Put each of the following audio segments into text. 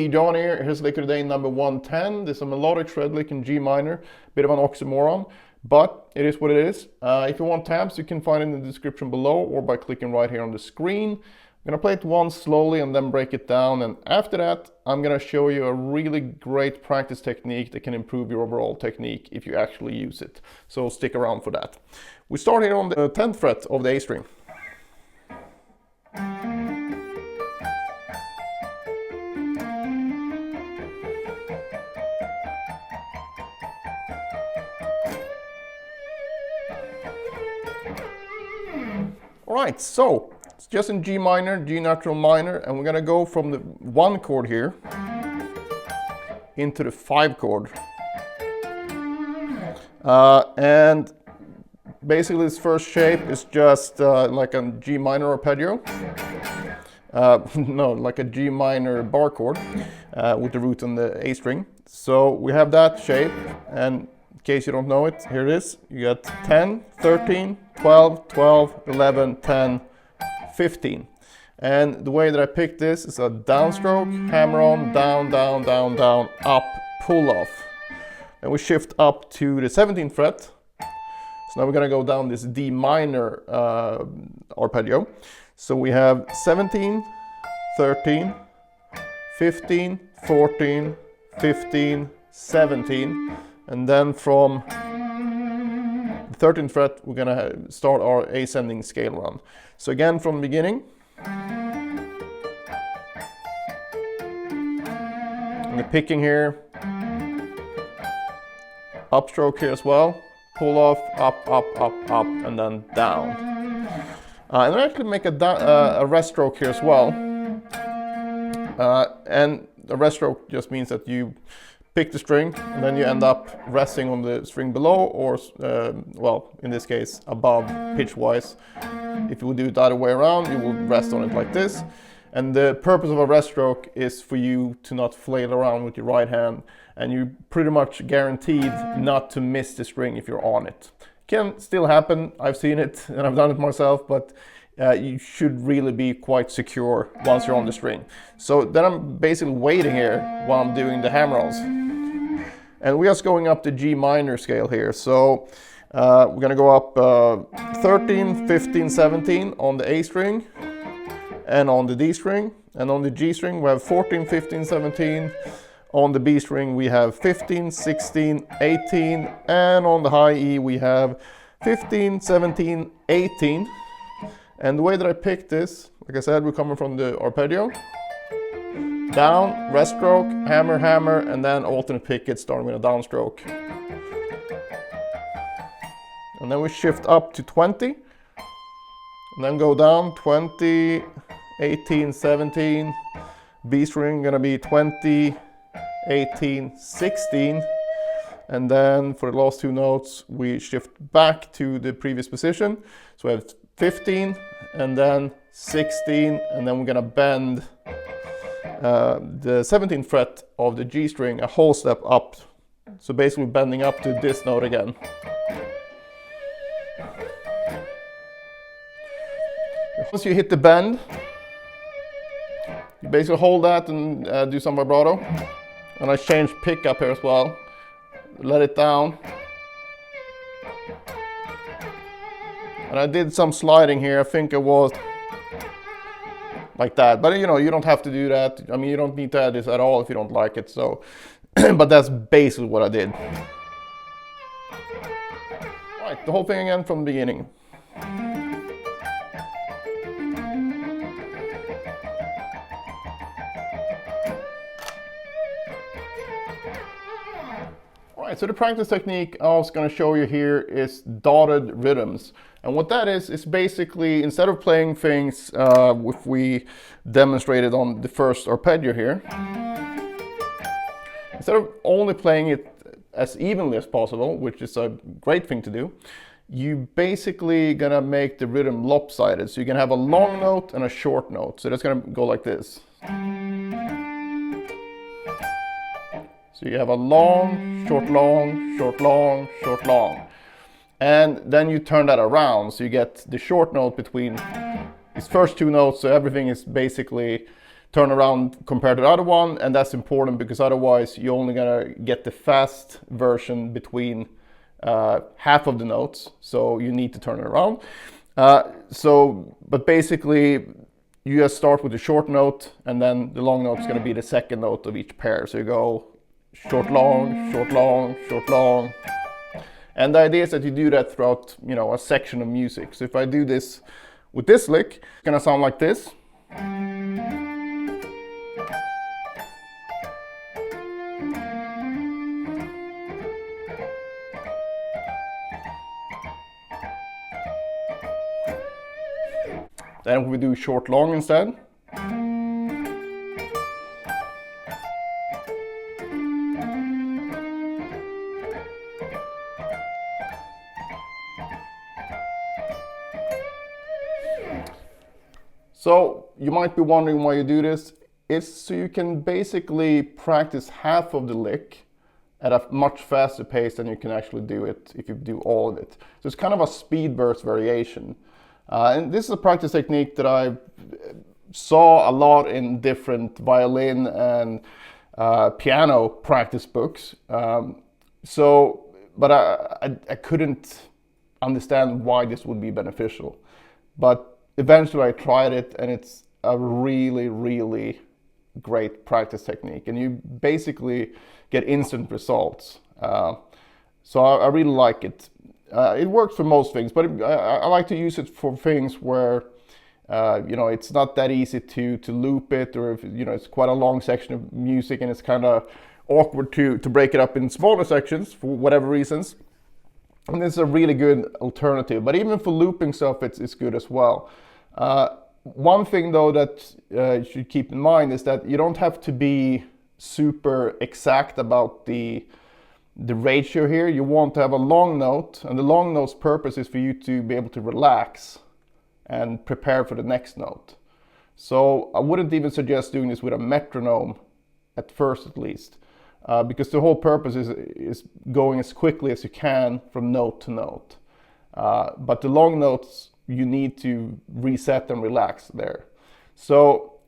Hey, John here. Here's lick of the day number 110. This is a melodic shred lick in G minor. Bit of an oxymoron, but it is what it is. If you want tabs, you can find it in the description below or by clicking right here on the screen. I'm gonna play it once slowly and then break it down. And after that, I'm gonna show you a really great practice technique that can improve your overall technique if you actually use it. So stick around for that. We start here on the 10th fret of the A string. Alright, so it's just in G minor, G natural minor, and we're gonna go from the 1 chord here into the 5 chord. And basically this first shape is just like a G minor arpeggio. No, like a G minor bar chord with the root on the A string. So we have that shape, and in case you don't know it, here it is. You got 10, 13, 12, 12, 11, 10, 15. And the way that I picked this is a downstroke, hammer on, down, down, down, down, up, pull off. Then we shift up to the 17th fret. So now we're gonna go down this D minor arpeggio. So we have 17, 13, 15, 14, 15, 17. And then from the 13th fret, we're gonna start our ascending scale run. So again, from the beginning. And the picking here. Upstroke here as well. Pull off, up, up, up, up, and then down. And I actually make a rest stroke here as well. And a rest stroke just means that you pick the string and then you end up resting on the string below, or well, in this case above pitch wise. If you would do it the other way around, you will rest on it like this. And the purpose of a rest stroke is for you to not flail around with your right hand, and you're pretty much guaranteed not to miss the string if you're on it. Can still happen, I've seen it and I've done it myself, but you should really be quite secure once you're on the string. So then I'm basically waiting here while I'm doing the hammer-ons. And we're just going up the G minor scale here. So we're gonna go up 13, 15, 17 on the A string and on the D string. And on the G string we have 14, 15, 17. On the B string we have 15, 16, 18. And on the high E we have 15, 17, 18. And the way that I picked this, like I said, we're coming from the arpeggio. Down, rest stroke, hammer, hammer, and then alternate pick it, starting with a downstroke. And then we shift up to 20. And then go down, 20, 18, 17. B string gonna be 20, 18, 16. And then for the last 2 notes, we shift back to the previous position. So we have 15 and then 16, and then we're gonna bend the 17th fret of the G string a whole step up. So basically bending up to this note again. Once you hit the bend, you basically hold that and do some vibrato. And I changed pick up here as well. Let it down. And I did some sliding here. I think it was like that. But you know, you don't have to do that. I mean, you don't need to add this at all if you don't like it. So, but that's basically what I did. All right, the whole thing again from the beginning. Alright, so the practice technique I was going to show you here is dotted rhythms. And what that is basically, instead of playing things, if we demonstrated on the first arpeggio here, instead of only playing it as evenly as possible, which is a great thing to do, you basically gonna make the rhythm lopsided. So you can have a long note and a short note. So that's gonna go like this. So you have a long, short, long, short, long, short, long. And then you turn that around, so you get the short note between these first 2 notes, so everything is basically 1/4 turn around compared to the other one, and that's important because otherwise you're only gonna get the fast version between half of the notes, so you need to turn it around. But basically you just start with the short note, and then the long note is going to be the second note of each pair. So you go short, long, short, long, short, long. And the idea is that you do that throughout, a section of music. So if I do this with this lick, it's going to sound like this. Then we do short long instead. So you might be wondering why you do this. It's so you can basically practice half of the lick at a much faster pace than you can actually do it if you do all of it. So it's kind of a speed burst variation. And this is a practice technique that I saw a lot in different violin and piano practice books. But I couldn't understand why this would be beneficial. But eventually I tried it, and it's a really, really great practice technique. And you basically get instant results. So I really like it. It works for most things, but I like to use it for things where it's not that easy to loop it, or if it's quite a long section of music and it's kind of awkward to break it up in smaller sections for whatever reasons. And this is a really good alternative. But even for looping stuff, it's good as well. One thing though that you should keep in mind is that you don't have to be super exact about the ratio here. You want to have a long note, and the long note's purpose is for you to be able to relax and prepare for the next note. So I wouldn't even suggest doing this with a metronome at first, at least, because the whole purpose is going as quickly as you can from note to note. But the long notes, you need to reset and relax there. So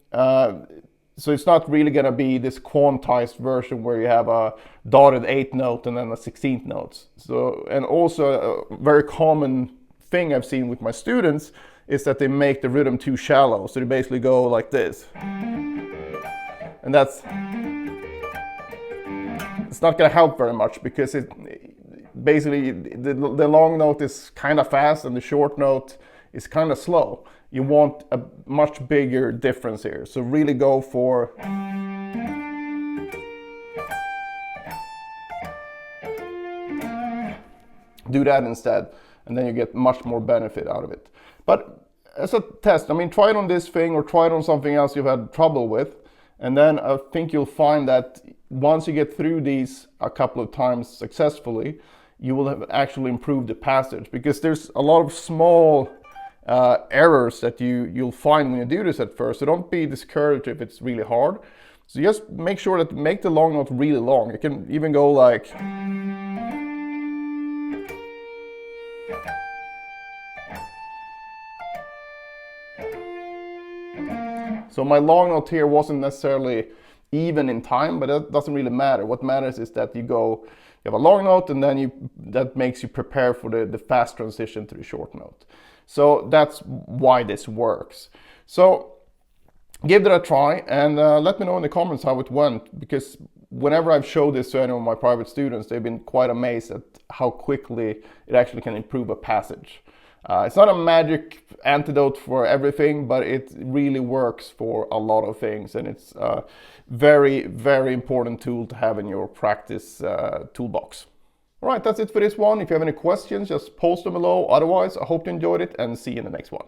it's not really going to be this quantized version where you have a dotted 8th note and then a 16th note. So, and also a very common thing I've seen with my students is that they make the rhythm too shallow. So they basically go like this. And it's not going to help very much, because basically the long note is kind of fast and the short note is kind of slow. You want a much bigger difference here. So really go for do that instead, and then you get much more benefit out of it. But as a test, try it on this thing or try it on something else you've had trouble with, and then I think you'll find that once you get through these a couple of times successfully, you will have actually improved the passage, because there's a lot of small errors that you'll find when you do this at first. So don't be discouraged if it's really hard. So just make sure that make the long note really long. You can even go like, so my long note here wasn't necessarily even in time, but that doesn't really matter. What matters is that you have a long note, and then that makes you prepare for the fast transition to the short note. So that's why this works. So give it a try, and let me know in the comments how it went, because whenever I've showed this to any of my private students, they've been quite amazed at how quickly it actually can improve a passage. It's not a magic antidote for everything, but it really works for a lot of things, and it's a very, very important tool to have in your practice toolbox. All right, that's it for this one. If you have any questions, just post them below. Otherwise, I hope you enjoyed it, and see you in the next one.